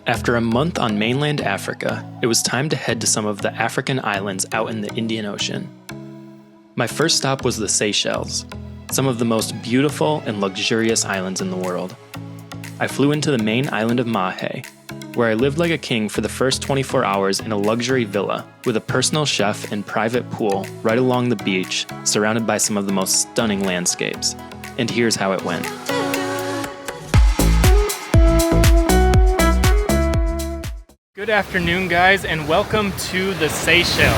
After a month on mainland Africa, it was time to head to some of the African islands out in the Indian Ocean. My first stop was the Seychelles, some of the most beautiful and luxurious islands in the world. I flew into the main island of Mahe, where I lived like a king for the first 24 hours in a luxury villa with a personal chef and private pool right along the beach, surrounded by some of the most stunning landscapes. And here's how it went. Good afternoon, guys, and welcome to the Seychelles.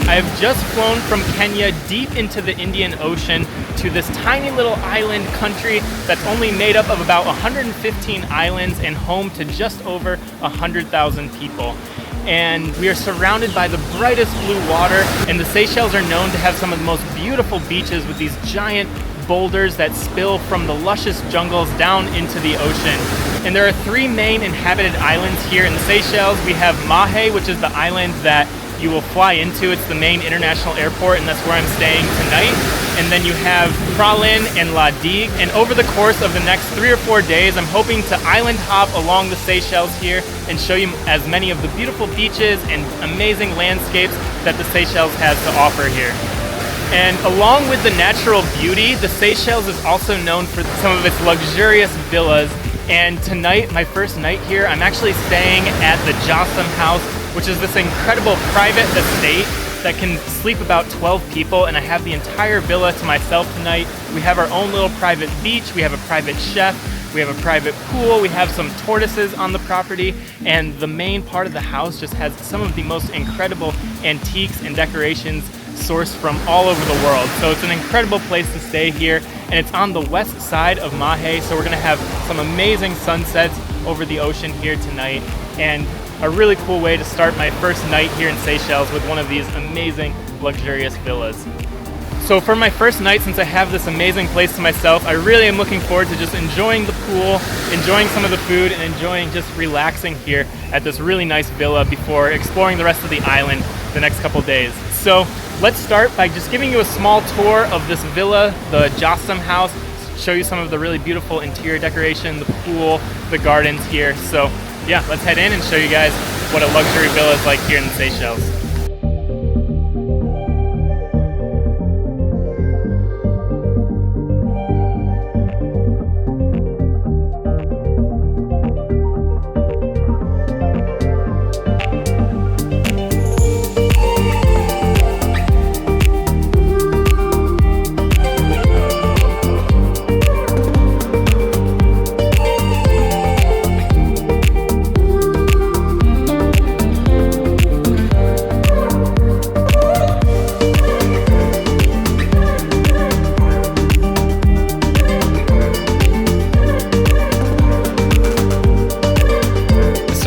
I have just flown from Kenya deep into the Indian Ocean to this tiny little island country that's only made up of about 115 islands and home to just over 100,000 people. And we are surrounded by the brightest blue water, and the Seychelles are known to have some of the most beautiful beaches with these giant boulders that spill from the luscious jungles down into the ocean. And there are three main inhabited islands here in the Seychelles. We have Mahe, which is the island that you will fly into. It's the main international airport, and that's where I'm staying tonight. And then you have Tamron and La Digue. And over the course of the next 3 or 4 days, I'm hoping to island hop along the Seychelles here and show you as many of the beautiful beaches and amazing landscapes that the Seychelles has to offer here. And along with the natural beauty, the Seychelles is also known for some of its luxurious villas. And tonight, my first night here, I'm actually staying at the DJI house, which is this incredible private estate that can sleep about 12 people, and I have the entire villa to myself tonight. We have our own little private beach, we have a private chef, we have a private pool, we have some tortoises on the property, and the main part of the house just has some of the most incredible antiques and decorations sourced from all over the world. So it's an incredible place to stay here, and it's on the west side of Mahe, so we're gonna have some amazing sunsets over the ocean here tonight, and a really cool way to start my first night here in Seychelles with one of these amazing luxurious villas. So for my first night, since I have this amazing place to myself, I really am looking forward to just enjoying the pool, enjoying some of the food, and enjoying just relaxing here at this really nice villa before exploring the rest of the island the next couple days. So let's start by just giving you a small tour of this villa, the DJI house, show you some of the really beautiful interior decoration, the pool, the gardens here. So yeah, let's head in and show you guys what a luxury villa is like here in the Seychelles.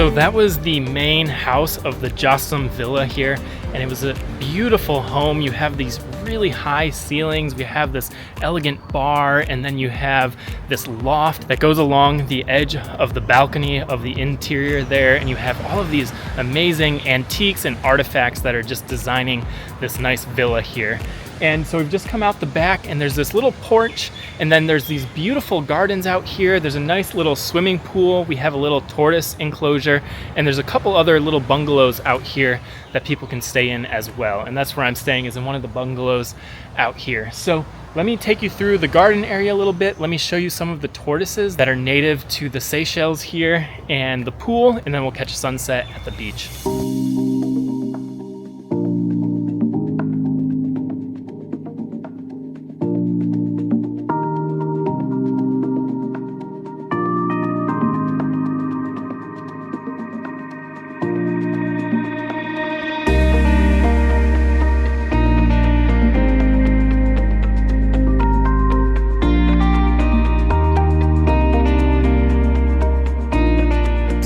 So that was the main house of the DJI Villa here, and it was a beautiful home. You have these really high ceilings, we have this elegant bar, and then you have this loft that goes along the edge of the balcony of the interior there, and you have all of these amazing antiques and artifacts that are just designing this nice villa here. And so we've just come out the back, and there's this little porch, and then there's these beautiful gardens out here. There's a nice little swimming pool. We have a little tortoise enclosure, and there's a couple other little bungalows out here that people can stay in as well. And that's where I'm staying, is in one of the bungalows out here. So let me take you through the garden area a little bit. Let me show you some of the tortoises that are native to the Seychelles here, and the pool, and then we'll catch a sunset at the beach.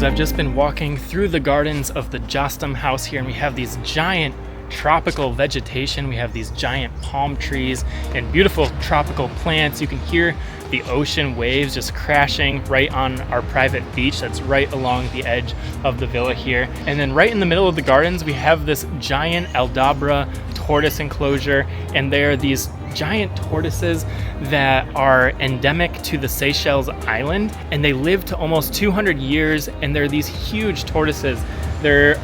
I've just been walking through the gardens of the DJI house here, and we have these giant tropical vegetation. We have these giant palm trees and beautiful tropical plants. You can hear the ocean waves just crashing right on our private beach that's right along the edge of the villa here. And then right in the middle of the gardens, we have this giant Aldabra tortoise enclosure, and they are these giant tortoises that are endemic to the Seychelles island, and they live to almost 200 years, and they're these huge tortoises. They're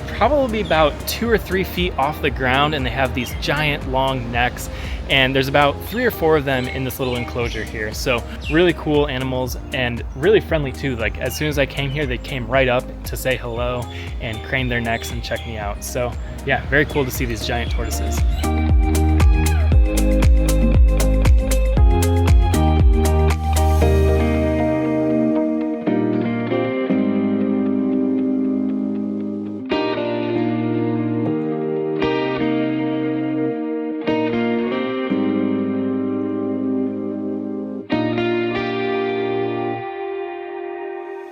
probably about 2 or 3 feet off the ground, and they have these giant long necks, and there's about 3 or 4 of them in this little enclosure here. So really cool animals and really friendly too. Like as soon as I came here, they came right up to say hello and crane their necks and check me out. So yeah, very cool to see these giant tortoises.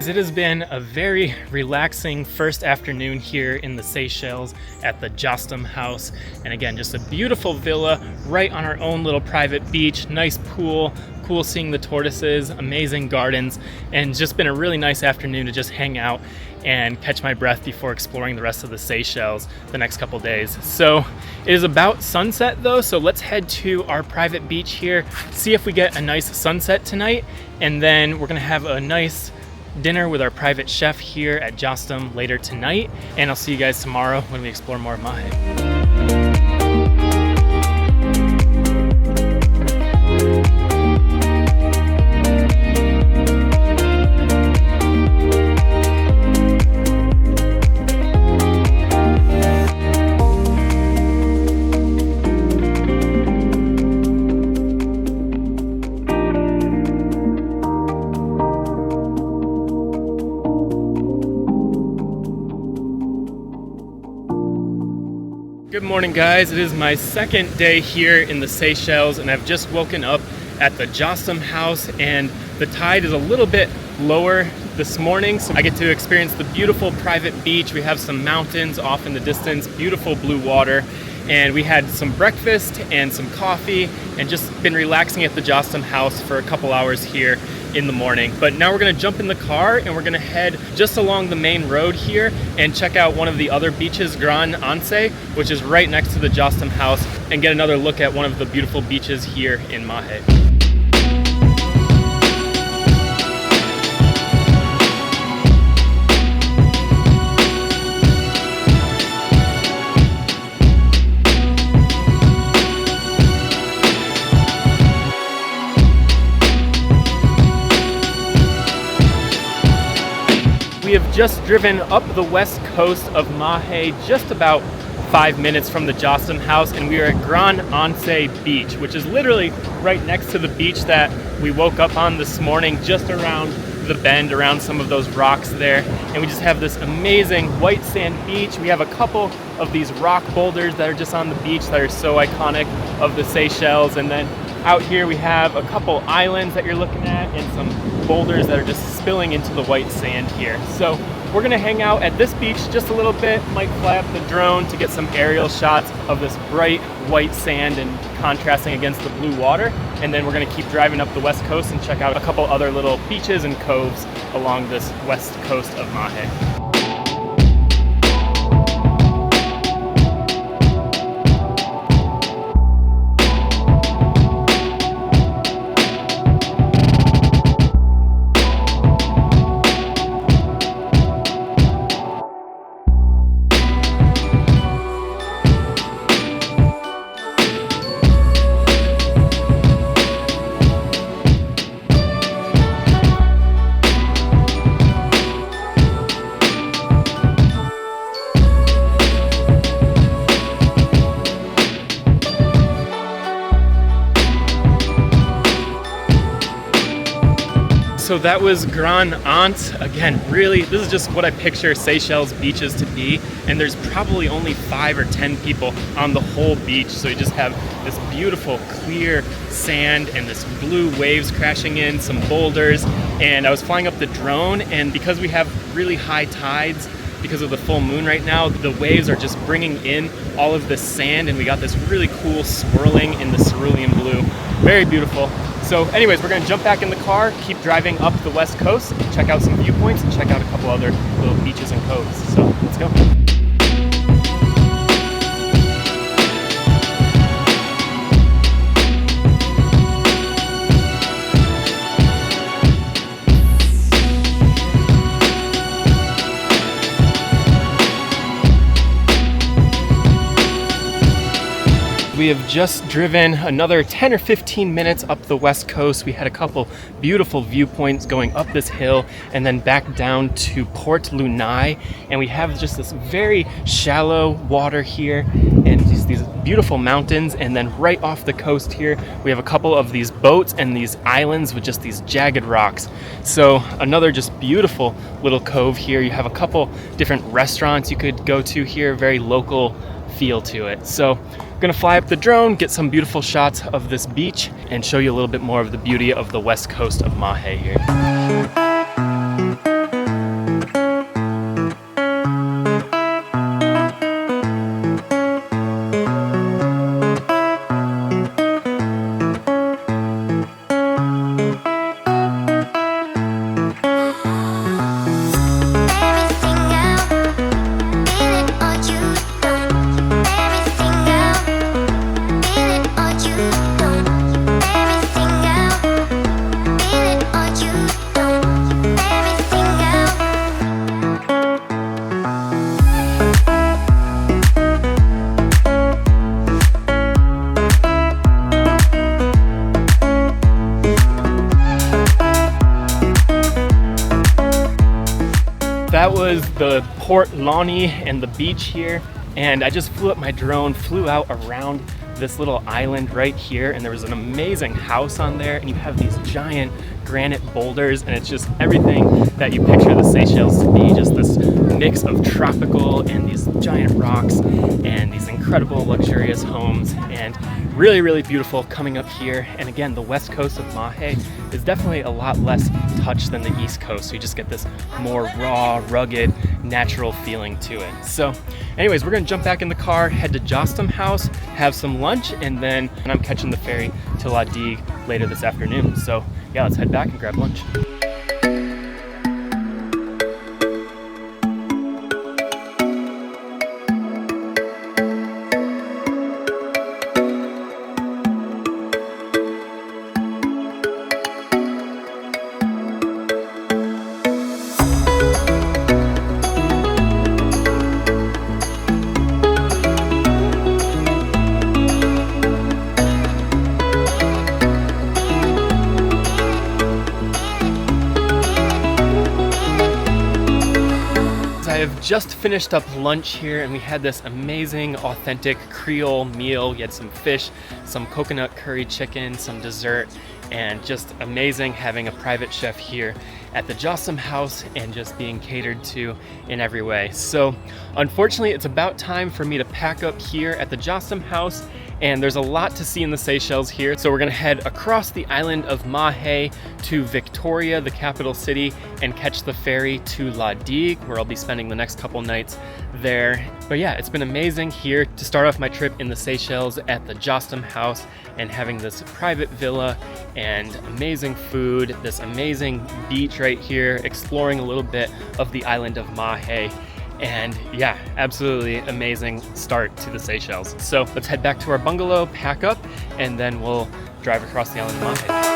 It has been a very relaxing first afternoon here in the Seychelles at the Jostam house. And again, just a beautiful villa right on our own little private beach, nice pool, cool seeing the tortoises, amazing gardens, and just been a really nice afternoon to just hang out and catch my breath before exploring the rest of the Seychelles the next couple days. So it is about sunset though, so let's head to our private beach here, see if we get a nice sunset tonight, and then we're gonna have a nice dinner with our private chef here at Jostam later tonight, and I'll see you guys tomorrow when we explore more of Mahe. Good morning guys, it is my second day here in the Seychelles, and I've just woken up at the Jostam house, and the tide is a little bit lower this morning, so I get to experience the beautiful private beach. We have some mountains off in the distance, beautiful blue water, and we had some breakfast and some coffee and just been relaxing at the Jostam house for a couple hours here in the morning. But now we're gonna jump in the car and we're gonna head just along the main road here and check out one of the other beaches, Grand Anse, which is right next to the Jostam house, and get another look at one of the beautiful beaches here in Mahe. We have just driven up the west coast of Mahe, just about 5 minutes from the Jostam house, and we are at Grand Anse Beach, which is literally right next to the beach that we woke up on this morning, just around the bend, around some of those rocks there. And we just have this amazing white sand beach. We have a couple of these rock boulders that are just on the beach that are so iconic of the Seychelles. And then out here we have a couple islands that you're looking at and some boulders that are just spilling into the white sand here. So we're gonna hang out at this beach just a little bit, might fly up the drone to get some aerial shots of this bright white sand and contrasting against the blue water. And then we're gonna keep driving up the west coast and check out a couple other little beaches and coves along this west coast of Mahe. So that was Grand Anse. Again, really, this is just what I picture Seychelles beaches to be, and there's probably only 5 or 10 people on the whole beach, so you just have this beautiful clear sand and this blue waves crashing in, some boulders, and I was flying up the drone, and because we have really high tides because of the full moon right now. The waves are just bringing in all of this sand, and we got this really cool swirling in the cerulean blue. Very beautiful. So anyways, we're gonna jump back in the car, keep driving up the west coast, check out some viewpoints, and check out a couple other little beaches and coves. So let's go. We have just driven another 10 or 15 minutes up the west coast. We had a couple beautiful viewpoints going up this hill and then back down to Port Lunai. And we have just this very shallow water here and just these beautiful mountains. And then right off the coast here, we have a couple of these boats and these islands with just these jagged rocks. So another just beautiful little cove here. You have a couple different restaurants you could go to here, very local feel to it. So I'm gonna fly up the drone, get some beautiful shots of this beach, and show you a little bit more of the beauty of the west coast of Mahe here. That was the Port Lani and the beach here, and I just flew up my drone, flew out around this little island right here, and there was an amazing house on there, and you have these giant granite boulders, and it's just everything that you picture the Seychelles to be, just this mix of tropical and these giant rocks and these incredible luxurious homes, and really, really beautiful coming up here. And again, the west coast of Mahe is definitely a lot less touched than the east coast, so you just get this more raw, rugged, natural feeling to it. So anyways, we're gonna jump back in the car, head to Jostam House, have some lunch, and then I'm catching the ferry to La Digue later this afternoon. So yeah, let's head back and grab lunch. I've just finished up lunch here, and we had this amazing authentic Creole meal. We had some fish, some coconut curry chicken, some dessert, and just amazing having a private chef here at the Jostam House and just being catered to in every way. So unfortunately, it's about time for me to pack up here at the Jostam House, and there's a lot to see in the Seychelles here. So we're gonna head across the island of Mahe to Victoria, the capital city, and catch the ferry to La Digue, where I'll be spending the next couple nights there. But yeah, it's been amazing here to start off my trip in the Seychelles at the Jostam House and having this private villa and amazing food, this amazing beach right here, exploring a little bit of the island of Mahe. And yeah, absolutely amazing start to the Seychelles. So let's head back to our bungalow, pack up, and then we'll drive across the island of Mahe.